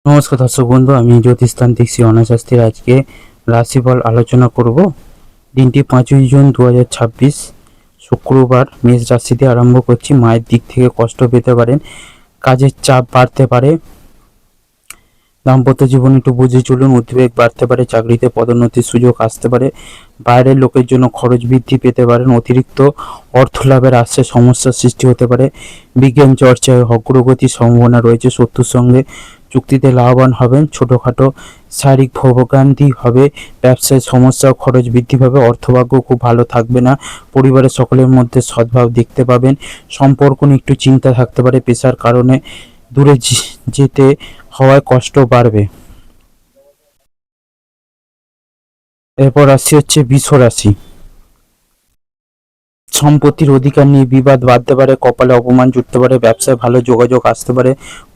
নমস্কার দর্শক বন্ধু, আমি জ্যোতিষতান্ত্রিক শ্রী অনাশাস্ত্রীর আজকে রাশিফল আলোচনা করব। দিনটি 5ই জুন 2026 শুক্রবার। মেষ রাশিতে আরম্ভ করছি। মায়ের দিক থেকে কষ্ট পেতে পারেন, কাজের চাপ বাড়তে পারে, দাম্পত্য জীবন একটু বুঝে চলুন, উদ্বেগ বাড়তে পারে, চাকরিতে পদোন্নতির সুযোগ আসতে পারে, বাইরের লোকের জন্য খরচ বৃদ্ধি পেতে পারেন, অতিরিক্ত অর্থ লাভের আশে সমস্যার সৃষ্টি হতে পারে, বিজ্ঞান চর্চায় অগ্রগতির সম্ভাবনা রয়েছে, শত্রুর সঙ্গে চুক্তিতে লাভবান হবেন, ছোটোখাটো শারীরিক ভোগান্তি হবে, ব্যবসায় সমস্যা ও খরচ বৃদ্ধি পাবে, অর্থভাগ্য খুব ভালো থাকবে না, পরিবারের সকলের মধ্যে সদ্ভাব দেখতে পাবেন, সম্পর্ক নিয়ে একটু চিন্তা থাকতে পারে, পেশার কারণে দূরে যেতে হওয়ায় কষ্ট বাড়বে। এরপর রাশি হচ্ছে বৃষ রাশি। সম্পত্তির অধিকার নিয়ে বিবাদ বাড়তে পারে, কপালে অপমান জুটতে পারে, ব্যবসায় ভালো যোগাযোগ আসতে পারে,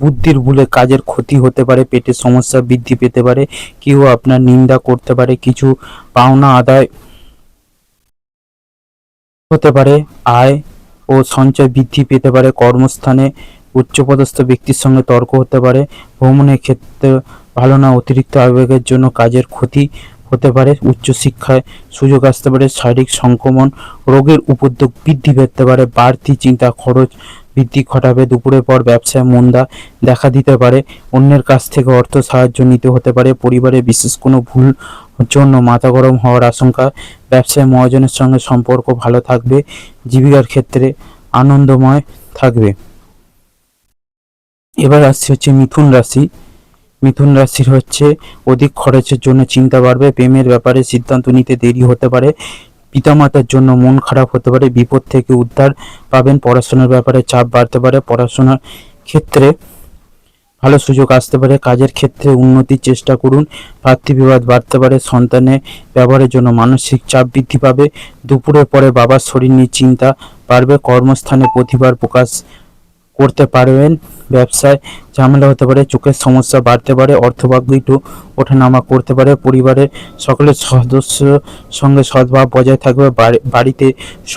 বুদ্ধির ভুলে কাজের ক্ষতি হতে পারে, পেটের সমস্যা বৃদ্ধি পেতে পারে, কেউ আপনার নিন্দা করতে পারে, কিছু পাওনা আদায় হতে পারে, আয় ও সঞ্চয় বৃদ্ধি পেতে পারে, কর্মস্থানে উচ্চপদস্থ ব্যক্তির সঙ্গে তর্ক হতে পারে, ভ্রমণের ক্ষেত্রে ভালো না, অতিরিক্ত আবেগের জন্য কাজের ক্ষতি হতে পারে, উচ্চশিক্ষায় সুযোগ আসতে পারে, শারীরিক সংক্রমণ রোগের উপদ্রব বৃদ্ধি পেতে পারে, বাড়তি চিন্তা খরচ বৃদ্ধি ঘটাবে, দুপুরের পর ব্যবসায় মন্দা দেখা দিতে পারে, অন্যের কাছ থেকে অর্থ সাহায্য নিতে হতে পারে, পরিবারে বিশেষ কোনো ভুল জন্য মাথা গরম হওয়ার আশঙ্কা, ব্যবসায় মহাজনের সঙ্গে সম্পর্ক ভালো থাকবে, জীবিকার ক্ষেত্রে আনন্দময় থাকবে। এবার আসছে হচ্ছে মিথুন রাশি। মিথুন রাশির হচ্ছে অধিক খরচের জন্য চিন্তা বাড়বে, প্রেমের ব্যাপারে সিদ্ধান্ত নিতে দেরি হতে পারে, পিতামাতার জন্য মন খারাপ হতে পারে, বিপদ থেকে উদ্ধার পাবেন, পড়াশোনার ব্যাপারে চাপ বাড়তে পারে, পড়াশোনার ক্ষেত্রে ভালো সুযোগ আসতে পারে, কাজের ক্ষেত্রে উন্নতির চেষ্টা করুন, ভাতৃবিবাদ বাড়তে পারে, সন্তানের ব্যবহারের জন্য মানসিক চাপ বৃদ্ধি পাবে, দুপুরের পরে বাবার শরীর নিয়ে চিন্তা বাড়বে, কর্মস্থানে প্রতিভার প্রকাশ করতে পারবেন, ব্যবসায় ঝামেলা হতে পারে, চোখের সমস্যা বাড়তে পারে, অর্থভাগ্য একটু ওঠানামা করতে পারে, পরিবারের সকলের সদস্য সঙ্গে সদ্ভাব বজায় থাকবে, বাড়িতে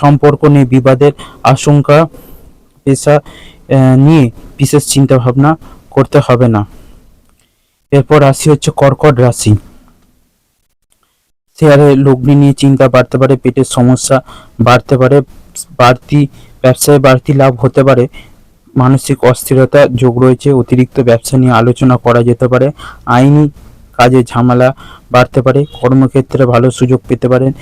সম্পর্ক নিয়ে বিবাদের আশঙ্কা, পেশা নিয়ে বিশেষ চিন্তা ভাবনা করতে হবে না। এরপর রাশি হচ্ছে কর্কট রাশি। শেয়ারে লগ্নি নিয়ে চিন্তা বাড়তে পারে, পেটের সমস্যা বাড়তে পারে, বাড়তি ব্যবসায় বাড়তি লাভ হতে পারে, মানসিক অস্থিরতা যোগ রয়েছে, অতিরিক্ত ব্যবসা নিয়ে আলোচনা করা যেতে পারে, আইনি কাজে ঝামেলা বাড়তে পারে, কর্মক্ষেত্রে ভালো সুযোগ পেতে পারেন,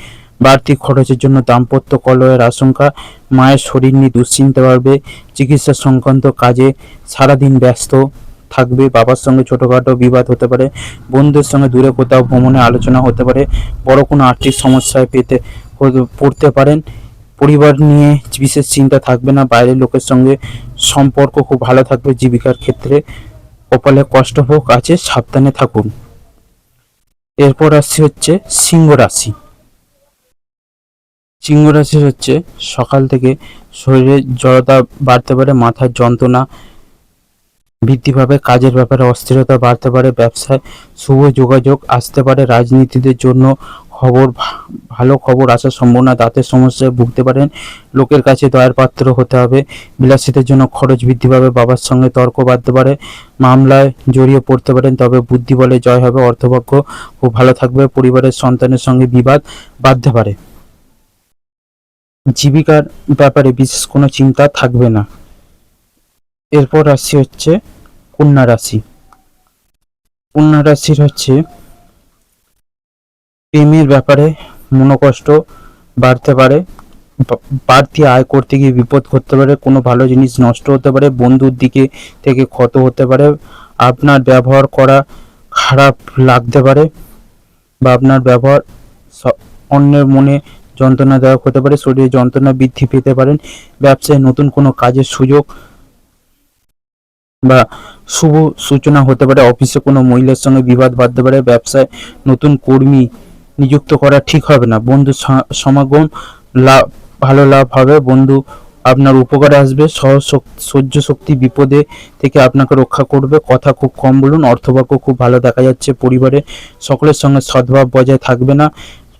বাড়তি খরচের জন্য দাম্পত্য কলহের আশঙ্কা, মায়ের শরীর নিয়ে দুশ্চিন্তা বাড়বে, চিকিৎসা সংক্রান্ত কাজে সারাদিন ব্যস্ত থাকবে, বাবার সঙ্গে ছোটখাটো বিবাদ হতে পারে, বন্ধুদের সঙ্গে দূরে কোথাও ভ্রমণে আলোচনা হতে পারে, বড় কোনো আর্থিক সমস্যায় পড়তে পারেন, পরিবার নিয়ে বিশেষ চিন্তা থাকবে না, বাইরের লোকের সঙ্গে সম্পর্ক খুব ভালো থাকবে, জীবিকার ক্ষেত্রে কপালে কষ্টভোগ আছে, সাবধানে থাকুন। এরপর আসছে হচ্ছে সিংহ রাশি। সিংহ রাশি হচ্ছে সকাল থেকে শরীরে জড়তা বাড়তে পারে, মাথার যন্ত্রণা বৃদ্ধি পাবে, কাজের ব্যাপারে অস্থিরতা বাড়তে পারে, ব্যবসায় শুভ যোগাযোগ আসতে পারে, রাজনীতিদের জন্য ভালো খবর আসার সম্ভাবনা, দাঁতের সমস্যায় ভুগতে পারেন, লোকের কাছে দয়ার পাত্র হতে হবে, বিলাসিতার জন্য খরচ বৃদ্ধি পাবে, বাবার সঙ্গে তর্ক বাড়তে পারে, মামলায় জড়িয়ে পড়তে পারেন, তবে বুদ্ধি বলে জয় হবে, অর্থভাগ্য খুব ভালো থাকবে, পরিবারের সন্তানের সঙ্গে বিবাদ বাড়তে পারে, জীবিকার ব্যাপারে বিশেষ কোনো চিন্তা থাকবে না। এরপর রাশি হচ্ছে কন্যা রাশি। কন্যা রাশির হচ্ছে প্রেমের ব্যাপারে মনোকষ্ট বাড়তে পারে, বাড়তি আয় করতে গিয়ে বিপদ ঘটতে পারে, কোনো ভালো জিনিস নষ্ট হতে পারে, বন্ধুর দিকে থেকে ক্ষত হতে পারে, আপনার ব্যবহার করা খারাপ লাগতে পারে বা আপনার ব্যবহার অন্যের মনে যন্ত্রণাদায়ক হতে পারে, শরীরে যন্ত্রণা বৃদ্ধি পেতে পারেন, ব্যবসায় নতুন কোনো কাজের সুযোগ বা শুভ সূচনা হতে পারে, অফিসে কোনো মহিলার সঙ্গে বিবাদ বাড়তে পারে, ব্যবসায় নতুন কর্মী নিযুক্ত করা ঠিক হবে না, বন্ধু সমাগম লাভ ভালো লাভ হবে, বন্ধু আপনার উপকারে আসবে, সহ্য শক্তি বিপদে থেকে আপনাকে রক্ষা করবে, কথা খুব কম বলুন, অর্থভাগ্য খুব ভালো দেখা যাচ্ছে, পরিবারে সকলের সঙ্গে সদ্ভাব বজায় থাকবে না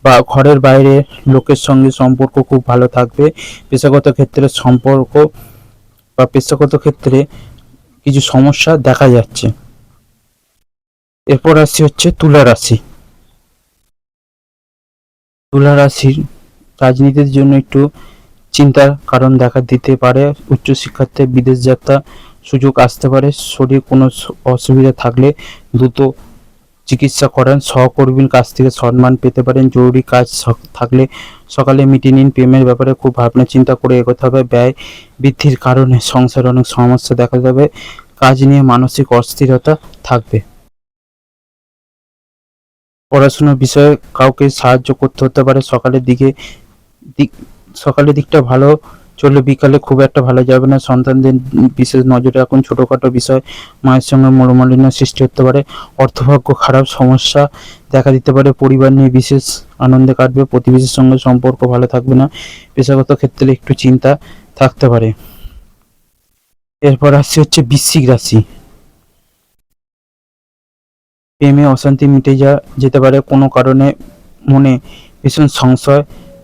বা ঘরের বাইরে লোকের সঙ্গে সম্পর্ক খুব ভালো থাকবে, পেশাগত ক্ষেত্রে সম্পর্ক বা পেশাগত ক্ষেত্রে কিছু সমস্যা দেখা যাচ্ছে। এরপর রাশি হচ্ছে তুলা রাশি। তুলা রাশির রাজনীতির জন্য একটু চিন্তার কারণ দেখা দিতে পারে। উচ্চশিক্ষার্থে বিদেশ যাত্রা সুযোগ আসতে পারে। শরীর কোনো অসুবিধা থাকলে দ্রুত চিকিৎসা করান। সহকর্মীর কাছ থেকে সম্মান পেতে পারেন। জরুরি কাজ থাকলে সকালে মিটিয়ে নিন। প্রেমের ব্যাপারে খুব ভাবনা চিন্তা করে এগোতে হবে। ব্যয় বৃদ্ধির কারণে সংসারে অনেক সমস্যা দেখা যাবে। কাজ নিয়ে মানসিক অস্থিরতা থাকবে। পড়াশোনার বিষয়ে কাউকে সাহায্য করতে হতে পারে। সকালের দিকটা ভালো চললে বিকালে খুব একটা ভালো যাবে না। সন্তানদের বিশেষ নজরে রাখুন। ছোটখাটো বিষয় মায়ের সঙ্গে মনোমালিন্য সৃষ্টি হতে পারে। অর্থভাগ্য খারাপ সমস্যা দেখা দিতে পারে। পরিবার নিয়ে বিশেষ আনন্দে কাটবে। প্রতিবেশীর সঙ্গে সম্পর্ক ভালো থাকবে না। পেশাগত ক্ষেত্রে একটু চিন্তা থাকতে পারে। এরপর আসছে হচ্ছে বৃশ্চিক রাশি। প্রেমে অশান্তি মিটে যেতে পারে। কোনো কারণে মনে ভীষণ সংশয়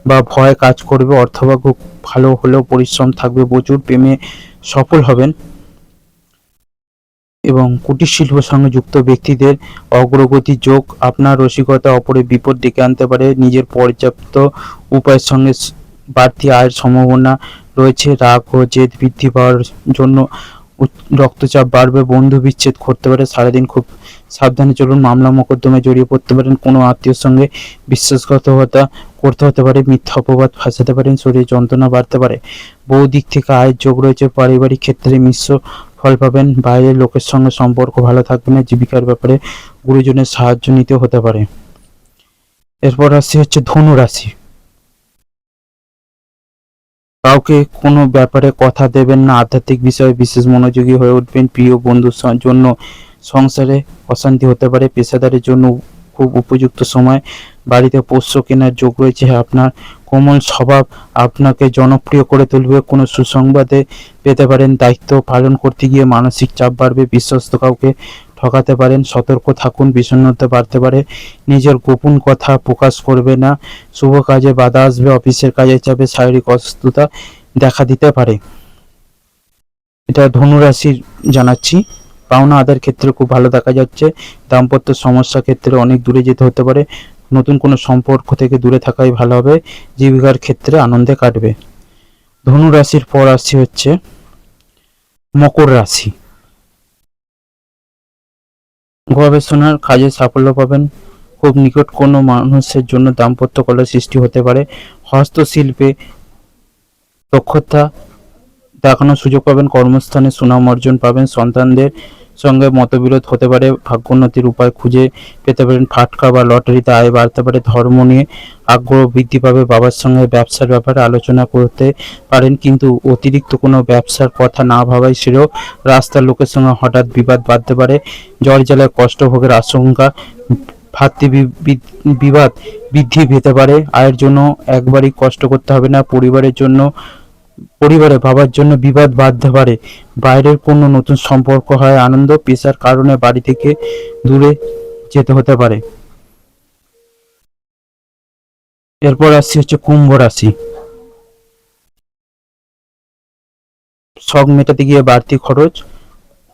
বা ভয় কাজ করবে। অর্থভাগ্য ভালো হলেও পরিশ্রম থাকবে প্রচুর। প্রেমে সফল হবেন এবং কুটির শিল্পের সঙ্গে যুক্ত ব্যক্তিদের অগ্রগতি যোগ আপনার রসিকতা অপরের বিপদ ডেকে আনতে পারে। নিজের পর্যাপ্ত উপায়ের সঙ্গে বাড়তি আয়ের সম্ভাবনা রয়েছে। রাগ ও জেদ বৃদ্ধি পাওয়ার জন্য রক্তচাপ বাড়বে। বন্ধু বিচ্ছেদ করতে পারে। সারাদিন খুব সাবধানে চলুন। মামলা মোকদ্দমায় জড়িয়ে পড়তে পারেন। কোনো আত্মীয়র সঙ্গে বিশ্বাসঘাতকতা করতে হতে পারে। মিথ্যা অপবাদ ফাঁসাতে পারেন। শরীরে যন্ত্রণা বাড়তে পারে। বহু দিক থেকে আয়ের যোগ রয়েছে। পারিবারিক ক্ষেত্রে মিশ্র ফল পাবেন। বাইরের লোকের সঙ্গে সম্পর্ক ভালো থাকবে না। জীবিকার ব্যাপারে গুরুজনের সাহায্য নিতে হতে পারে। এরপর রাশি হচ্ছে ধনু রাশি। কাউকে কোনো ব্যাপারে কথা দেবেন না। আধ্যাত্মিক বিষয়ে বিশেষ মনোযোগী হয়ে উঠবেন। প্রিয় বন্ধুর জন্য সংসারে অশান্তি হতে পারে। পেশাদারের জন্য খুব উপযুক্ত সময়। বাড়িতে পোষ্য কেনার যোগ রয়েছে। আপনার কোমল স্বভাব আপনাকে জনপ্রিয় করে তুলবে। কোনো সুসংবাদে পেতে পারেন। দায়িত্ব পালন করতে গিয়ে মানসিক চাপ বাড়বে। বিশ্বস্ত কাউকে ঠকাতে পারেন। সতর্ক থাকুন। বিষণ্ণতা বাড়তে পারে। নিজের গোপন কথা প্রকাশ করবে না। শুভ কাজে বাধা আসবে। অফিসের কাজের চাপে শারীরিক অসুস্থতা দেখা দিতে পারে। এটা ধনু রাশির জানাচ্ছি। পাওনা আদার ক্ষেত্রে খুব ভালো দেখা যাচ্ছে। দাম্পত্য সমস্যা ক্ষেত্রে অনেক দূরে যেতে হতে পারে। নতুন কোনো সম্পর্ক থেকে দূরে থাকাই ভালো হবে। জীবিকার ক্ষেত্রে আনন্দে কাটবে। ধনু রাশির পর রাশি হচ্ছে মকর রাশি। গবেষণার কাজে সাফল্য পাবেন। খুব নিকট কোনো মানুষের জন্য দাম্পত্য কলহ সৃষ্টি হতে পারে। হস্তশিল্পে দক্ষতা দেখানোর সুযোগ পাবেন। কর্মস্থানে সুনাম অর্জন পাবেন। সন্তানদের সঙ্গে মতবিরোধ হতে পারে। ভাগ্যোন্নতির উপায় খুঁজে পেতে পারেন। ফাটকা বা লটারিতে আয় বাড়তে পারে। ধর্ম নিয়ে আগ্রহ বৃদ্ধি পাবে। বাবার সঙ্গে ব্যবসার ব্যাপারে আলোচনা করতে পারেন, কিন্তু অতিরিক্ত কোনো ব্যবসার কথা না ভাবাই শ্রেয়। রাস্তার লোকের সঙ্গে হঠাৎ বিবাদ বাঁধতে পারে। জ্বর জ্বালায় কষ্ট ভোগের আশঙ্কা। ভাতৃ বিবাদ বৃদ্ধি পেতে পারে। আয়ের জন্য একবারই কষ্ট করতে হবে না। পরিবারে বাবার জন্য বিবাদ বাঁধতে পারে। বাইরের কোনো নতুন সম্পর্ক হয়। আনন্দ পেশার কারণে বাড়ি থেকে দূরে যেতে হতে পারে। এরপর রাশি হচ্ছে কুম্ভ রাশি। শখ মেটাতে গিয়ে বাড়তি খরচ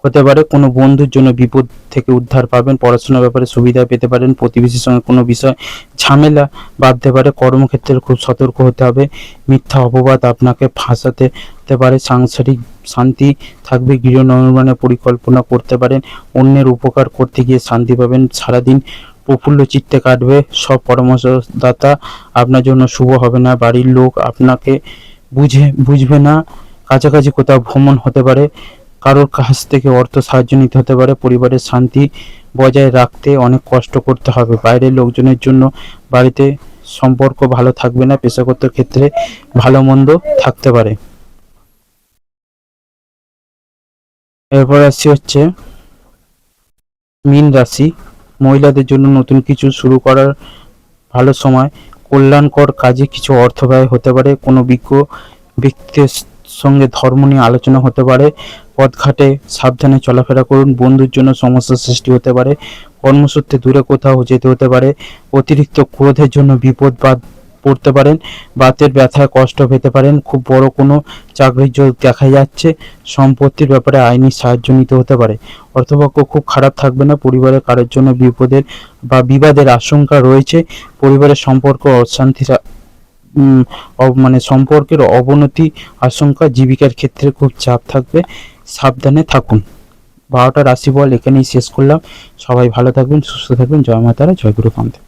হতে পারে। কোনো বন্ধুর জন্য বিপদ থেকে উদ্ধার পাবেন। পড়াশোনার ব্যাপারে সুবিধা পেতে পারেন। প্রতিবেশীর সঙ্গে কোনো বিষয় ঝামেলা বাঁধতে পারে। কর্মক্ষেত্রে খুব সতর্ক হতে হবে। মিথ্যা অপবাদ আপনাকে ফাঁসাতে হতে পারে। সাংসারিক শান্তি থাকবে। গৃহ নির্মাণের পরিকল্পনা করতে পারেন। অন্যের উপকার করতে গিয়ে শান্তি পাবেন। সারাদিন প্রফুল্ল চিত্তে কাটবে। সব পরামর্শদাতা আপনার জন্য শুভ হবে না। বাড়ির লোক আপনাকে বুঝবে না। কাছাকাছি কোথাও ভ্রমণ হতে পারে। কারোর কাছ থেকে অর্থ সাহায্য নিতে হতে পারে। পরিবারের শান্তি বজায় রাখতে অনেক কষ্ট করতে হবে। বাইরের লোকজনের জন্য বাড়িতে সম্পর্ক ভালো থাকবে না। পেশাগত ক্ষেত্রে ভালো মন্দ থাকতে পারে। এরপর রাশি হচ্ছে মীন রাশি। মহিলাদের জন্য নতুন কিছু শুরু করার ভালো সময়। কল্যাণকর কাজে কিছু অর্থ ব্যয় হতে পারে। কোনো বিজ্ঞ ব্যক্তির সঙ্গে ধর্ম নিয়ে আলোচনা হতে পারে। পথঘাটে সাবধানে চলাফেরা করুন। বন্ধুর জন্য সমস্যার সৃষ্টি হতে পারে। কর্মসূত্রে দূরে কোথাও যেতে হতে পারে। অতিরিক্ত ক্রোধের জন্য বিপদ পড়তে পারেন, বাতের ব্যথায় কষ্ট পেতে পারেন, খুব বড় কোনো চাকরির যোগ দেখা যাচ্ছে, সম্পত্তির ব্যাপারে আইনি সাহায্য নিতে হতে পারে। অর্থপক্ষ খুব খারাপ থাকবে না, পরিবারের কারোর জন্য বিপদের বা বিবাদের আশঙ্কা রয়েছে, পরিবারের সম্পর্ক অশান্তির মানে সম্পর্কের অবনতি আশঙ্কা, জীবিকার ক্ষেত্রে খুব চাপ থাকবে, সাবধানে থাকুন। 12টা রাশিফল এখানেই শেষ করলাম। সবাই ভালো থাকবেন, সুস্থ থাকবেন। জয় মা তারা, জয় গুরু কান্তে।